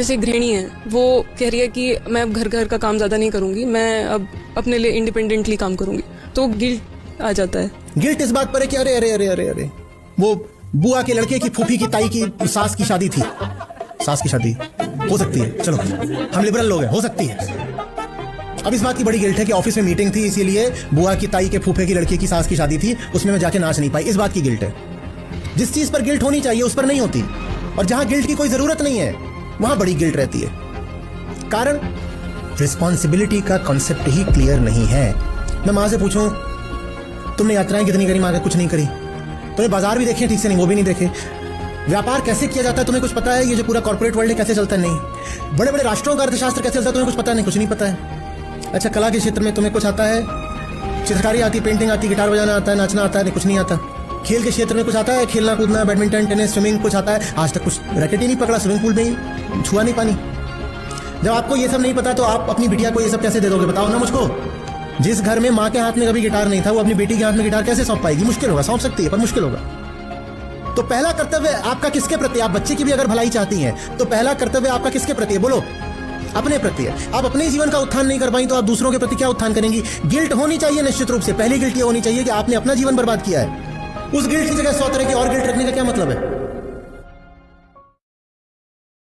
जैसे गृहिणी है, वो कह रही है कि मैं अब घर का काम ज्यादा नहीं करूंगी, मैं अब अपने लिए इंडिपेंडेंटली काम करूंगी, तो गिल्ट आ जाता है। गिल्ट इस बात पर है कि अरे अरे अरे अरे अरे वो बुआ के लड़के की फूफी की ताई की सास की शादी थी, सास की शादी हो सकती है, चलो हम लिबरल लोग हैं, हो सकती है। अब इस बात की बड़ी गिल्ट है कि ऑफिस में मीटिंग थी, इसीलिए बुआ की ताई के फूफे की लड़के की सास की शादी थी, उसमें मैं जाके नाच नहीं पाई, इस बात की गिल्ट है। जिस चीज पर गिल्ट होनी चाहिए उस पर नहीं होती, और जहां गिल्ट की कोई जरूरत नहीं है वहां बड़ी गिल्ट रहती है। कारण रिस्पॉन्सिबिलिटी का कॉन्सेप्ट ही क्लियर नहीं है। मैं मां से पूछूं तुमने यात्राएं कितनी करी, मां ने कुछ नहीं करी। तुम्हें बाजार भी देखे ठीक से नहीं, वो भी नहीं देखे। व्यापार कैसे किया जाता है तुम्हें कुछ पता है? ये जो पूरा कॉर्पोरेट वर्ल्ड है कैसे चलता है? नहीं। बड़े बड़े राष्ट्रों का अर्थशास्त्र कैसे चलता है तुम्हें कुछ पता नहीं, कुछ नहीं पता है। अच्छा, कला के क्षेत्र में तुम्हें कुछ आता है? चित्रकारी आती, पेंटिंग आती, गिटार बजाना आता है, नाचना आता है? नहीं, कुछ नहीं आता। खेल के क्षेत्र में कुछ आता है? खेलना कूदना, बैडमिंटन, टेनिस, स्विमिंग कुछ आता है? आज तक कुछ रैकेट ही नहीं पकड़ा, स्विमिंग पूल में ही छुआ नहीं पानी। जब आपको ये सब नहीं पता तो आप अपनी बिटिया को ये सब कैसे दे दोगे? बताओ ना मुझको। जिस घर में माँ के हाथ में कभी गिटार नहीं था, वो अपनी बेटी के हाथ में गिटार कैसे सौंप पाएगी? मुश्किल होगा, सौंप सकती है पर मुश्किल होगा। तो पहला कर्तव्य आपका किसके प्रति? आप बच्चे की भी अगर भलाई चाहती हैं तो पहला कर्तव्य आपका किसके प्रति है? बोलो, अपने प्रति है। आप अपने जीवन का उत्थान नहीं कर पाई तो आप दूसरों के प्रति क्या उत्थान करेंगी? गिल्ट होनी चाहिए निश्चित रूप से। पहली गिल्ट ये होनी चाहिए कि आपने अपना जीवन बर्बाद किया है। उस गिल्ट की जगह 100 तरह की और गिल्ट रखने का क्या मतलब है?